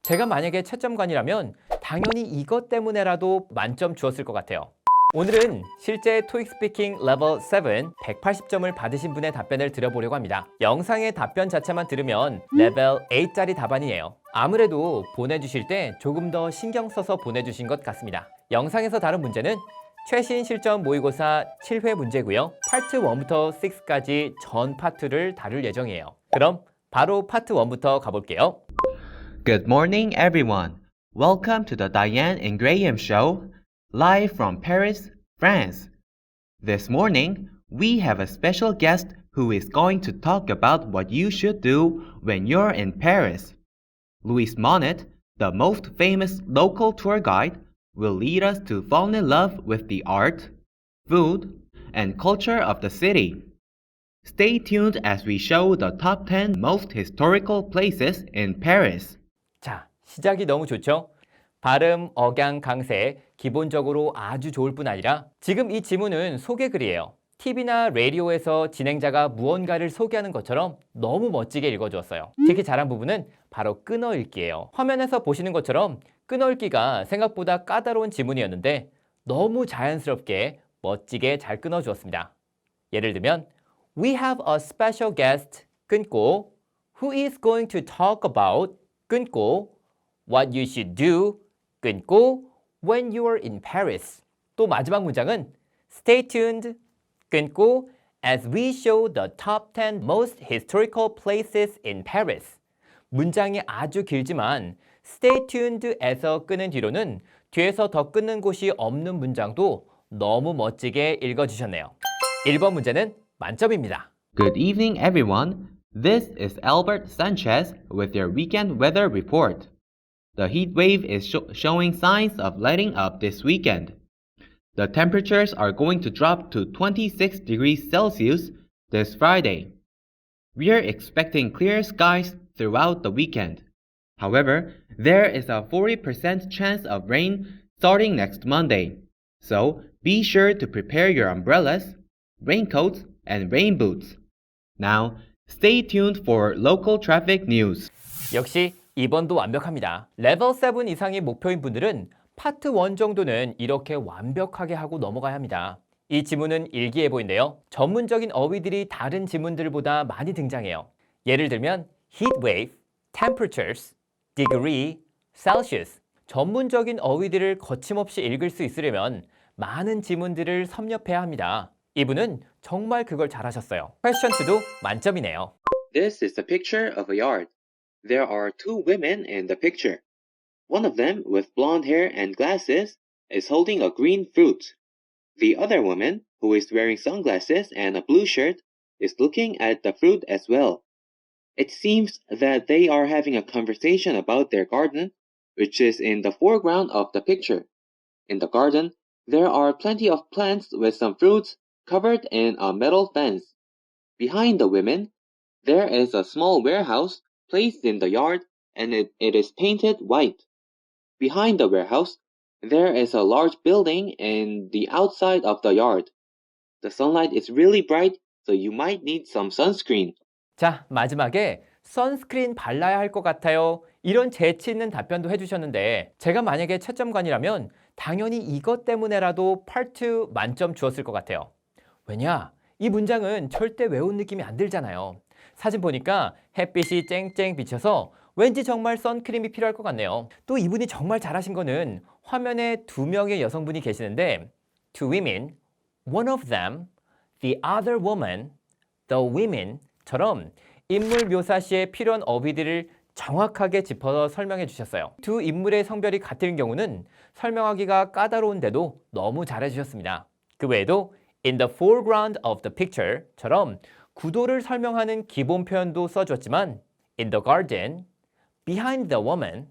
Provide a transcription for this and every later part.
제가 만약에 채점관이라면 당연히 이것 때문에라도 만점 주었을 것 같아요. 오늘은 실제 토익 스피킹 레벨 7 180점을 받으신 분의 답변을 들어보려고 합니다. 영상의 답변 자체만 들으면 레벨 8짜리 답안이에요. 아무래도 보내주실 때 조금 더 신경 써서 보내주신 것 같습니다. 영상에서 다룬 문제는 최신 실전 모의고사 7회 문제고요. 파트 1부터 6까지 전 파트를 다룰 예정이에요. 그럼 바로 파트 1부터 가볼게요. Good morning, everyone. Welcome to the Diane and Graham Show, live from Paris, France. This morning, we have a special guest who is going to talk about what you should do when you're in Paris. Louis Monnet, the most famous local tour guide, will lead us to fall in love with the art, food, and culture of the city. Stay tuned as we show the top 10 most historical places in Paris. 자, 시작이 너무 좋죠? 발음, 억양, 강세 기본적으로 아주 좋을 뿐 아니라 지금 이 지문은 소개글이에요. TV나 라디오에서 진행자가 무언가를 소개하는 것처럼 너무 멋지게 읽어주었어요. 특히 잘한 부분은 바로 끊어읽기예요. 화면에서 보시는 것처럼 끊어읽기가 생각보다 까다로운 지문이었는데 너무 자연스럽게 멋지게 잘 끊어주었습니다. 예를 들면 We have a special guest 끊고 Who is going to talk about 끊고 What you should do 끊고 When you are in Paris. 또 마지막 문장은 Stay tuned 끊고 As we show the top 10 most historical places in Paris. 문장이 아주 길지만 Stay tuned에서 끊은 뒤로는 뒤에서 더 끊는 곳이 없는 문장도 너무 멋지게 읽어주셨네요. 1번 문제는 만점입니다. Good evening, everyone. This is Albert Sanchez with your weekend weather report. The heat wave is showing signs of letting up this weekend. The temperatures are going to drop to 26 degrees Celsius this Friday. We are expecting clear skies throughout the weekend. However, there is a 40% chance of rain starting next Monday. So be sure to prepare your umbrellas, raincoats, and rain boots. Now, stay tuned for local traffic news. 역시 2번도 완벽합니다. 레벨 7 이상의 목표인 분들은 파트 1 정도는 이렇게 완벽하게 하고 넘어가야 합니다. 이 지문은 일기예보인데요. 전문적인 어휘들이 다른 지문들보다 많이 등장해요. 예를 들면 heat wave, temperatures, degree, Celsius. 전문적인 어휘들을 거침없이 읽을 수 있으려면 많은 지문들을 섭렵해야 합니다. 이분은 정말 그걸 잘하셨어요. Question 2도 만점이네요. This is a picture of a yard. There are two women in the picture. One of them, with blonde hair and glasses, is holding a green fruit. The other woman, who is wearing sunglasses and a blue shirt, is looking at the fruit as well. It seems that they are having a conversation about their garden, which is in the foreground of the picture. In the garden, there are plenty of plants with some fruits covered in a metal fence. Behind the women, there is a small warehouse placed in the yard, and it is painted white. Behind the warehouse, there is a large building in the outside of the yard. The sunlight is really bright, so you might need some sunscreen. 자, 마지막에 선스크린 발라야 할 것 같아요. 이런 재치 있는 답변도 해주셨는데 제가 만약에 채점관이라면 당연히 이것 때문에라도 파트 만점 주었을 것 같아요. 왜냐? 이 문장은 절대 외운 느낌이 안 들잖아요. 사진 보니까 햇빛이 쨍쨍 비쳐서 왠지 정말 선크림이 필요할 것 같네요. 또 이분이 정말 잘하신 거는 화면에 2명의 여성분이 계시는데 two women, one of them, the other woman, the women처럼 인물 묘사 시에 필요한 어휘들을 정확하게 짚어서 설명해 주셨어요. 두 인물의 성별이 같은 경우는 설명하기가 까다로운데도 너무 잘해 주셨습니다. 그 외에도 in the foreground of the picture처럼 구도를 설명하는 기본 표현도 써주었지만 in the garden, behind the woman,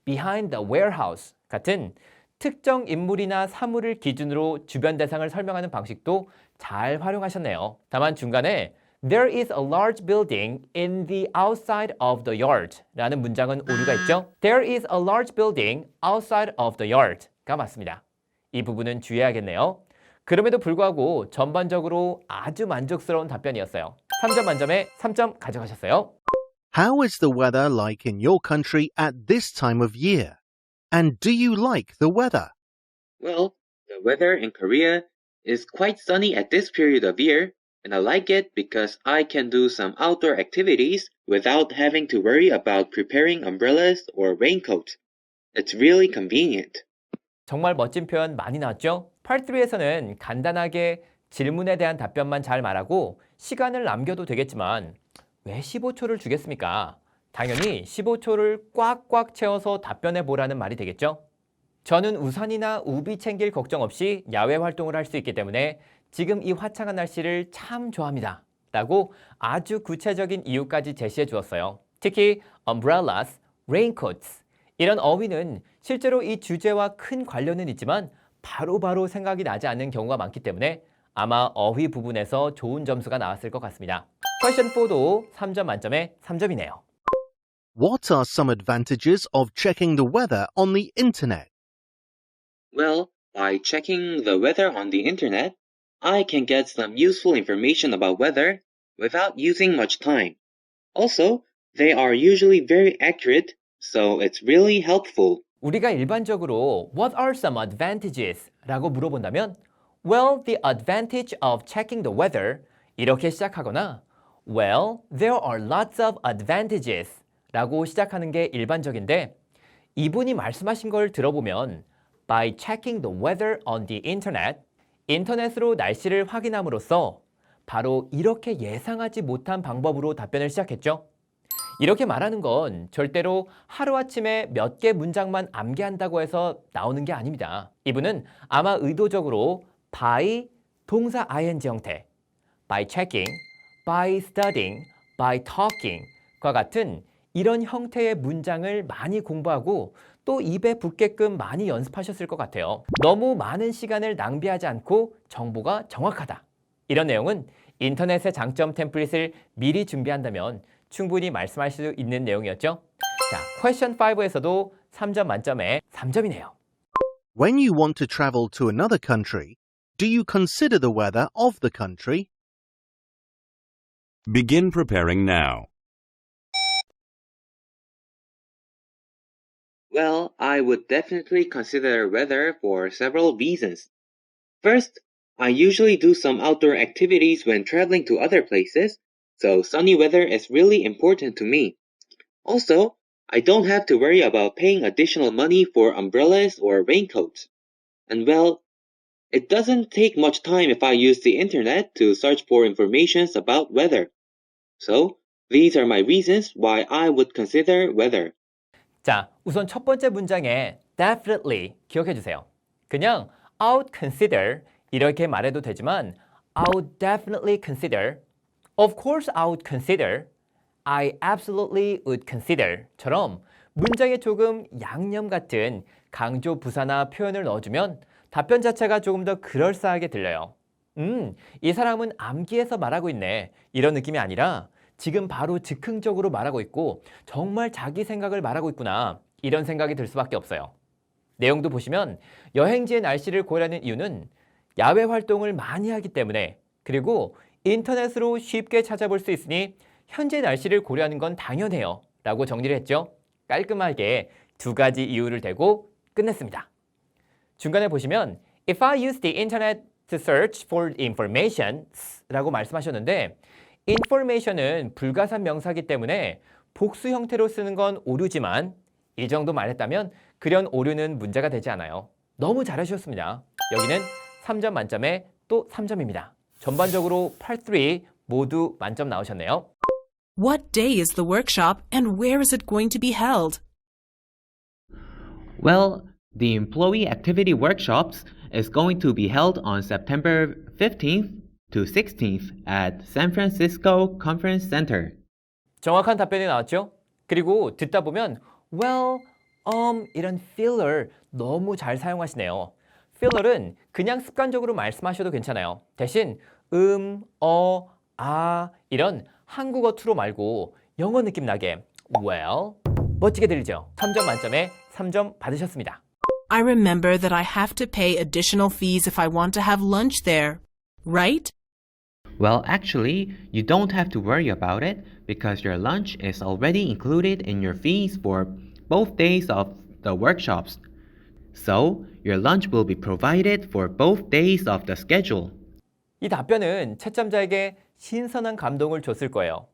behind the warehouse 같은 특정 인물이나 사물을 기준으로 주변 대상을 설명하는 방식도 잘 활용하셨네요. 다만 중간에 There is a large building in the outside of the yard 라는 문장은 오류가 있죠. There is a large building outside of the yard가 맞습니다. 이 부분은 주의해야겠네요. 그럼에도 불구하고 전반적으로 아주 만족스러운 답변이었어요. 3점 만점에 3점 가져가셨어요. How is the weather like in your country at this time of year? And do you like the weather? Well, the weather in Korea is quite sunny at this period of year, and I like it because I can do some outdoor activities without having to worry about preparing umbrellas or raincoats. It's really convenient. 정말 멋진 표현 많이 나왔죠? Part 3에서는 간단하게 질문에 대한 답변만 잘 말하고 시간을 남겨도 되겠지만 왜 15초를 주겠습니까? 당연히 15초를 꽉꽉 채워서 답변해 보라는 말이 되겠죠? 저는 우산이나 우비 챙길 걱정 없이 야외 활동을 할 수 있기 때문에 지금 이 화창한 날씨를 참 좋아합니다. 라고 아주 구체적인 이유까지 제시해 주었어요. 특히 umbrellas, raincoats 이런 어휘는 실제로 이 주제와 큰 관련은 있지만 바로바로 생각이 나지 않는 경우가 많기 때문에 아마 어휘 부분에서 좋은 점수가 나왔을 것 같습니다. Question 4도 3점 만점에 3점이네요. What are some advantages of checking the weather on the internet? Well, by checking the weather on the internet, I can get some useful information about weather without using much time. Also, they are usually very accurate, so it's really helpful. 우리가 일반적으로 What are some advantages? 라고 물어본다면 Well, the advantage of checking the weather 이렇게 시작하거나 Well, there are lots of advantages 라고 시작하는 게 일반적인데 이분이 말씀하신 걸 들어보면 By checking the weather on the internet 인터넷으로 날씨를 확인함으로써 바로 이렇게 예상하지 못한 방법으로 답변을 시작했죠. 이렇게 말하는 건 절대로 하루아침에 몇 개 문장만 암기한다고 해서 나오는 게 아닙니다. 이분은 아마 의도적으로 by 동사 ing 형태, by checking, by studying, by talking 과 같은 이런 형태의 문장을 많이 공부하고 또 입에 붙게끔 많이 연습하셨을 것 같아요. 너무 많은 시간을 낭비하지 않고 정보가 정확하다. 이런 내용은 인터넷의 장점 템플릿을 미리 준비한다면 충분히 말씀할 수 있는 내용이었죠. 자, Question 5에서도 3점 만점에 3점이네요. When you want to travel to another country, do you consider the weather of the country? Begin preparing now. Well, I would definitely consider weather for several reasons. First, I usually do some outdoor activities when traveling to other places, so sunny weather is really important to me. Also, I don't have to worry about paying additional money for umbrellas or raincoats. And well, it doesn't take much time if I use the internet to search for information about weather. So, these are my reasons why I would consider weather. 자, 우선 첫 번째 문장에 definitely 기억해 주세요. 그냥 I would consider 이렇게 말해도 되지만 I would definitely consider, of course I would consider, I absolutely would consider 처럼 문장에 조금 양념 같은 강조 부사나 표현을 넣어주면 답변 자체가 조금 더 그럴싸하게 들려요. 이 사람은 암기해서 말하고 있네. 이런 느낌이 아니라 지금 바로 즉흥적으로 말하고 있고 정말 자기 생각을 말하고 있구나. 이런 생각이 들 수밖에 없어요. 내용도 보시면 여행지의 날씨를 고르는 이유는 야외 활동을 많이 하기 때문에 그리고 인터넷으로 쉽게 찾아볼 수 있으니 현재 날씨를 고려하는 건 당연해요. 라고 정리를 했죠. 깔끔하게 두 가지 이유를 대고 끝냈습니다. 중간에 보시면 If I use the internet to search for information 라고 말씀하셨는데 information은 불가산 명사기 때문에 복수 형태로 쓰는 건 오류지만 이 정도 말했다면 그런 오류는 문제가 되지 않아요. 너무 잘하셨습니다. 여기는 3점 만점에 또 3점입니다. 전반적으로 Part 3 모두 만점 나오셨네요. What day is the workshop and where is it going to be held? Well, the employee activity workshops is going to be held on September 15th to 16th at San Francisco Conference Center. 정확한 답변이 나왔죠? 그리고 듣다 보면 well, 이런 filler 너무 잘 사용하시네요. filler은 그냥 습관적으로 말씀하셔도 괜찮아요. 대신 이런 한국어 투로 말고 영어 느낌 나게 well, 멋지게 들리죠? 3점 만점에 3점 받으셨습니다. I remember that I have to pay additional fees if I want to have lunch there, right? Well, actually, you don't have to worry about it because your lunch is already included in your fees for both days of the workshops. So, your lunch will be provided for both days of the schedule. 이 답변은 채점자에게 신선한 감동을 줬을 거예요.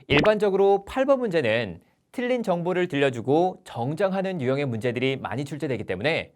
일반적으로 8번 문제는 틀린 정보를 들려주고 정정하는 유형의 문제들이 많이 출제되기 때문에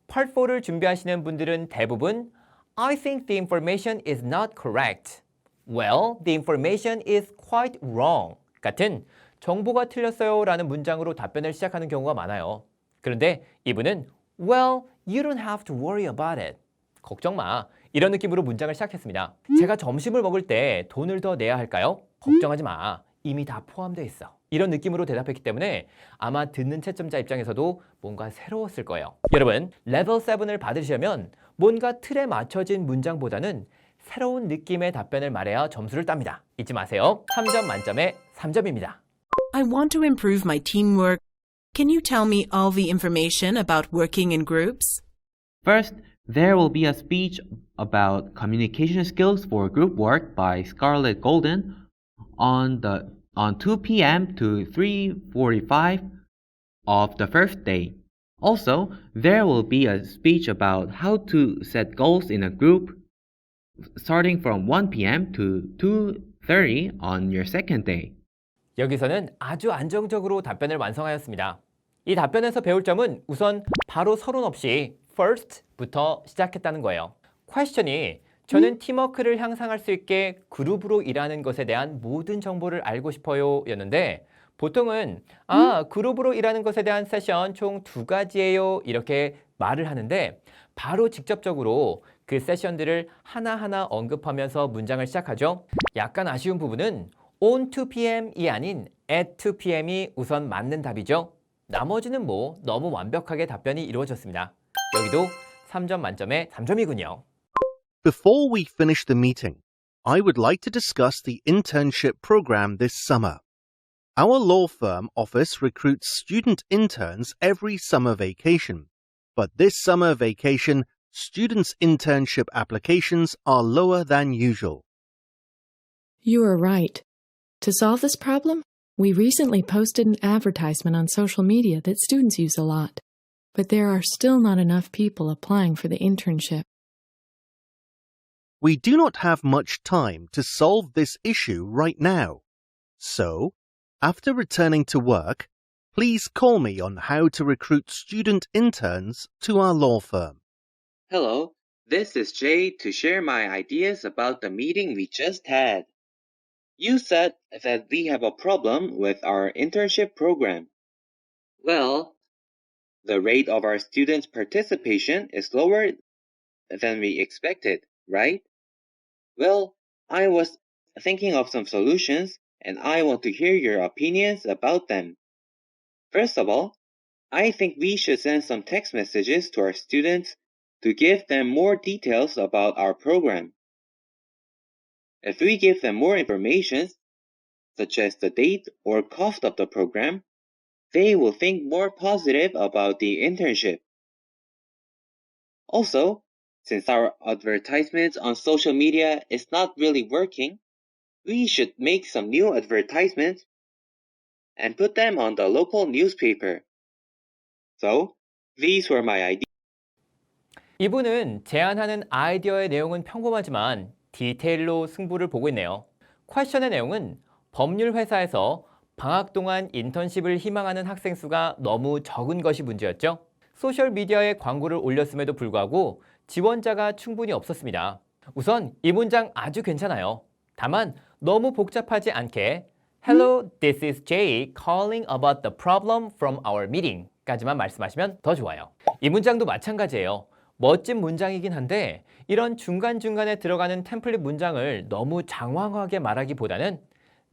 Part 4를 준비하시는 분들은 대부분 I think the information is not correct. Well, the information is quite wrong. 같은 정보가 틀렸어요 라는 문장으로 답변을 시작하는 경우가 많아요. 그런데 이분은 Well, you don't have to worry about it. 걱정 마. 이런 느낌으로 문장을 시작했습니다. 제가 점심을 먹을 때 돈을 더 내야 할까요? 걱정하지 마. 이미 다 포함되어 있어. 이런 느낌으로 대답했기 때문에 아마 듣는 채점자 입장에서도 뭔가 새로웠을 거예요. 여러분, 레벨 7을 받으시려면 뭔가 틀에 맞춰진 문장보다는 새로운 느낌의 답변을 말해야 점수를 땁니다. 잊지 마세요. 3점 만점에 3점입니다. I want to improve my teamwork. Can you tell me all the information about working in groups? First, there will be a speech about communication skills for group work by Scarlett Golden on 2 p.m. to 3:45 of the first day. Also, there will be a speech about how to set goals in a group starting from 1 p.m. to 2:30 on your second day. 여기서는 아주 안정적으로 답변을 완성하였습니다. 이 답변에서 배울 점은 우선 바로 서론 없이 first부터 시작했다는 거예요. 퀘스천이 저는 팀워크를 향상할 수 있게 그룹으로 일하는 것에 대한 모든 정보를 알고 싶어요 였는데 보통은 그룹으로 일하는 것에 대한 세션 총 2가지예요 이렇게 말을 하는데 바로 직접적으로 그 세션들을 하나하나 언급하면서 문장을 시작하죠. 약간 아쉬운 부분은 on 2 p.m.이 아닌 at 2 p.m.이 우선 맞는 답이죠. 나머지는 뭐 너무 완벽하게 답변이 이루어졌습니다. 여기도 3점 만점에 3점이군요. Before we finish the meeting, I would like to discuss the internship program this summer. Our law firm office recruits student interns every summer vacation, but this summer vacation, students' internship applications are lower than usual. You are right. To solve this problem, we recently posted an advertisement on social media that students use a lot, but there are still not enough people applying for the internship. We do not have much time to solve this issue right now. So, after returning to work, please call me on how to recruit student interns to our law firm. Hello, this is Jay to share my ideas about the meeting we just had. You said that we have a problem with our internship program. Well, the rate of our students' participation is lower than we expected, right? Well, I was thinking of some solutions and I want to hear your opinions about them. First of all, I think we should send some text messages to our students to give them more details about our program. If we give them more information, such as the date or cost of the program, they will think more positive about the internship. Also, since our advertisements on social media is not really working, we should make some new advertisements and put them on the local newspaper. So, these were my ideas. 이분은 제안하는 아이디어의 내용은 평범하지만 디테일로 승부를 보고 있네요. 퀘스천의 내용은 법률 회사에서 방학 동안 인턴십을 희망하는 학생 수가 너무 적은 것이 문제였죠. 소셜미디어에 광고를 올렸음에도 불구하고 지원자가 충분히 없었습니다. 우선 이 문장 아주 괜찮아요. 다만 너무 복잡하지 않게 Hello, this is Jay calling about the problem from our meeting 까지만 말씀하시면 더 좋아요. 이 문장도 마찬가지예요. 멋진 문장이긴 한데 이런 중간중간에 들어가는 템플릿 문장을 너무 장황하게 말하기보다는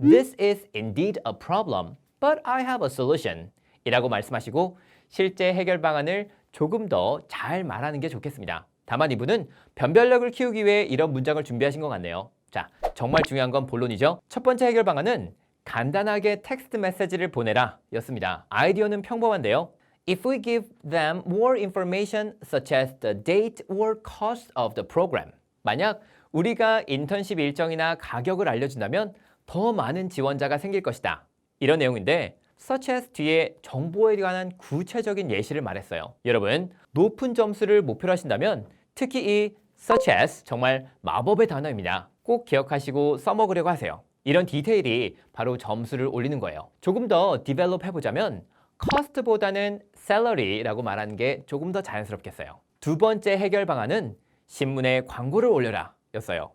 This is indeed a problem, but I have a solution 이라고 말씀하시고 실제 해결 방안을 조금 더 잘 말하는 게 좋겠습니다. 다만 이분은 변별력을 키우기 위해 이런 문장을 준비하신 것 같네요. 자, 정말 중요한 건 본론이죠. 첫 번째 해결 방안은 간단하게 텍스트 메시지를 보내라 였습니다. 아이디어는 평범한데요. If we give them more information such as the date or cost of the program. 만약 우리가 인턴십 일정이나 가격을 알려준다면 더 많은 지원자가 생길 것이다. 이런 내용인데 such as 뒤에 정보에 관한 구체적인 예시를 말했어요. 여러분, 높은 점수를 목표로 하신다면 특히 이 such as 정말 마법의 단어입니다. 꼭 기억하시고 써먹으려고 하세요. 이런 디테일이 바로 점수를 올리는 거예요. 조금 더 디벨롭 해보자면 cost보다는 salary라고 말하는 게 조금 더 자연스럽겠어요. 두 번째 해결 방안은 신문에 광고를 올려라 였어요.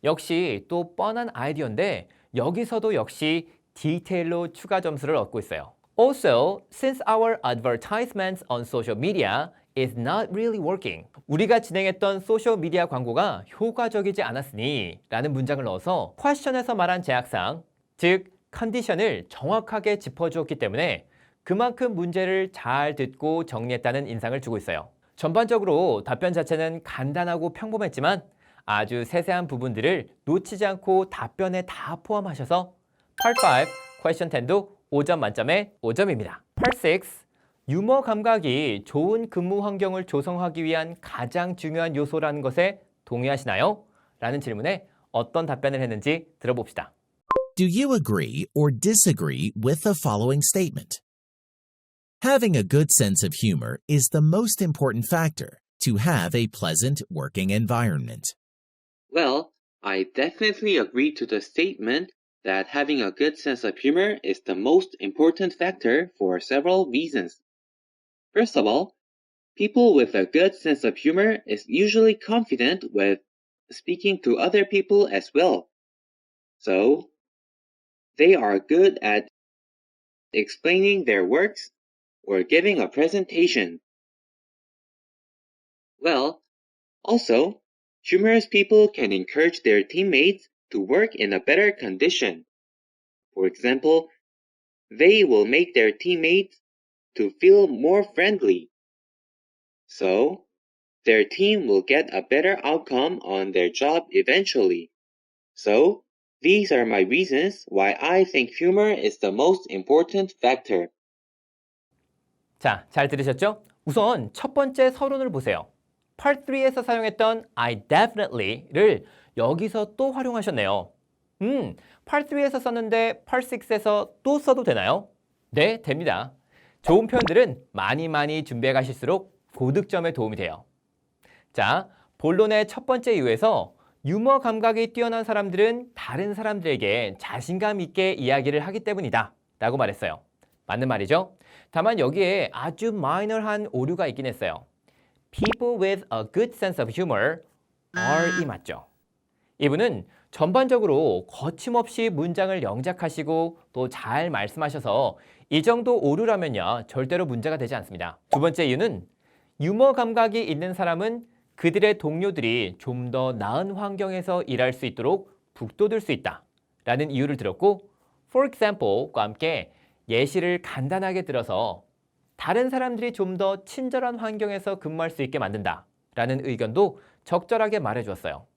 역시 또 뻔한 아이디어인데 여기서도 역시 디테일로 추가 점수를 얻고 있어요. Also, since our advertisements on social media is not really working. 우리가 진행했던 소셜미디어 광고가 효과적이지 않았으니 라는 문장을 넣어서 퀘스천에서 말한 제약상, 즉 컨디션을 정확하게 짚어주었기 때문에 그만큼 문제를 잘 듣고 정리했다는 인상을 주고 있어요. 전반적으로 답변 자체는 간단하고 평범했지만 아주 세세한 부분들을 놓치지 않고 답변에 다 포함하셔서 Part 5, Question 10도 5점 만점에 5점입니다. Part 6, 유머 감각이 좋은 근무 환경을 조성하기 위한 가장 중요한 요소라는 것에 동의하시나요? 라는 질문에 어떤 답변을 했는지 들어봅시다. Do you agree or disagree with the following statement? Having a good sense of humor is the most important factor to have a pleasant working environment. Well, I definitely agree to the statement that having a good sense of humor is the most important factor for several reasons. First of all, people with a good sense of humor is usually confident with speaking to other people as well. So, they are good at explaining their works or giving a presentation. Well, also, humorous people can encourage their teammates to work in a better condition. For example, they will make their teammates to feel more friendly. So, their team will get a better outcome on their job eventually. So, these are my reasons why I think humor is the most important factor. 자, 잘 들으셨죠? 우선 첫 번째 서론을 보세요. Part 3에서 사용했던 I definitely를 여기서 또 활용하셨네요. Part 3에서 썼는데 Part 6에서 또 써도 되나요? 네, 됩니다. 좋은 표현들은 많이 준비해 가실수록 고득점에 도움이 돼요. 자, 본론의 첫 번째 이유에서 유머 감각이 뛰어난 사람들은 다른 사람들에게 자신감 있게 이야기를 하기 때문이다 라고 말했어요. 맞는 말이죠? 다만 여기에 아주 마이너한 오류가 있긴 했어요. People with a good sense of humor are이 맞죠. 이분은 전반적으로 거침없이 문장을 영작하시고 또 잘 말씀하셔서 이 정도 오류라면요 절대로 문제가 되지 않습니다. 두 번째 이유는 유머 감각이 있는 사람은 그들의 동료들이 좀 더 나은 환경에서 일할 수 있도록 북돋을 수 있다 라는 이유를 들었고 For example과 함께 예시를 간단하게 들어서 다른 사람들이 좀 더 친절한 환경에서 근무할 수 있게 만든다 라는 의견도 적절하게 말해주었어요.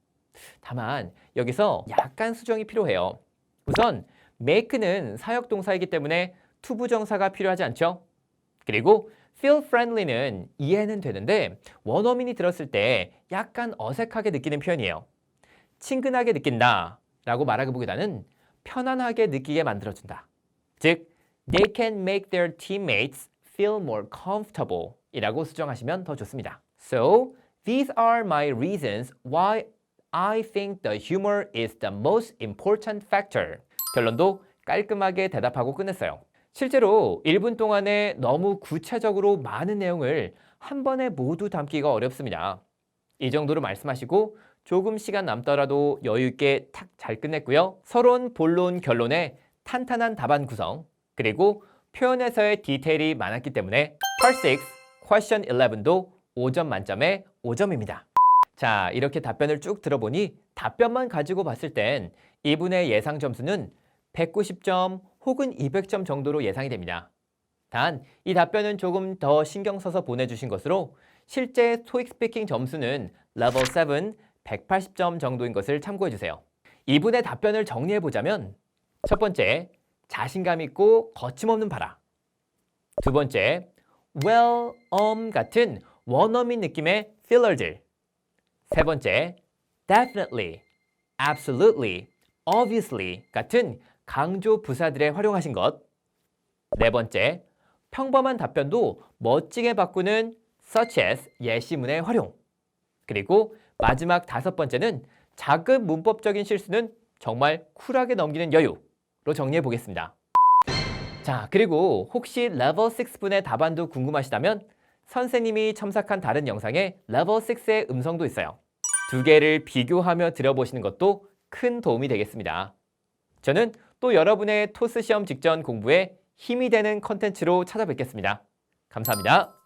다만 여기서 약간 수정이 필요해요. 우선 make는 사역동사이기 때문에 투부정사가 필요하지 않죠? 그리고 feel friendly는 이해는 되는데 원어민이 들었을 때 약간 어색하게 느끼는 표현이에요. 친근하게 느낀다 라고 말하기보다는 편안하게 느끼게 만들어준다. 즉, they can make their teammates feel more comfortable 이라고 수정하시면 더 좋습니다. So, these are my reasons why I think the humor is the most important factor. 결론도 깔끔하게 대답하고 끝냈어요. 실제로 1분 동안에 너무 구체적으로 많은 내용을 한 번에 모두 담기가 어렵습니다. 이 정도로 말씀하시고 조금 시간 남더라도 여유 있게 탁 잘 끝냈고요. 서론, 본론, 결론에 탄탄한 답안 구성, 그리고 표현에서의 디테일이 많았기 때문에 Part 6, Question 11도 5점 만점에 5점입니다. 자, 이렇게 답변을 쭉 들어보니 답변만 가지고 봤을 땐 이분의 예상 점수는 190점 혹은 200점 정도로 예상이 됩니다. 단, 이 답변은 조금 더 신경 써서 보내주신 것으로 실제 토익 스피킹 점수는 레벨 7 180점 정도인 것을 참고해주세요. 이분의 답변을 정리해보자면 첫 번째, 자신감 있고 거침없는 바라. 두 번째, well, 같은 원어민 느낌의 필러들. 세 번째, definitely, absolutely, obviously 같은 강조 부사들에 활용하신 것. 네 번째, 평범한 답변도 멋지게 바꾸는 such as 예시문의 활용. 그리고 마지막 다섯 번째는 작은 문법적인 실수는 정말 쿨하게 넘기는 여유로 정리해 보겠습니다. 자, 그리고 혹시 레벨 6분의 답안도 궁금하시다면 선생님이 첨삭한 다른 영상에 레벨 6의 음성도 있어요. 두 개를 비교하며 들어보시는 것도 큰 도움이 되겠습니다. 저는 또 여러분의 토스 시험 직전 공부에 힘이 되는 컨텐츠로 찾아뵙겠습니다. 감사합니다.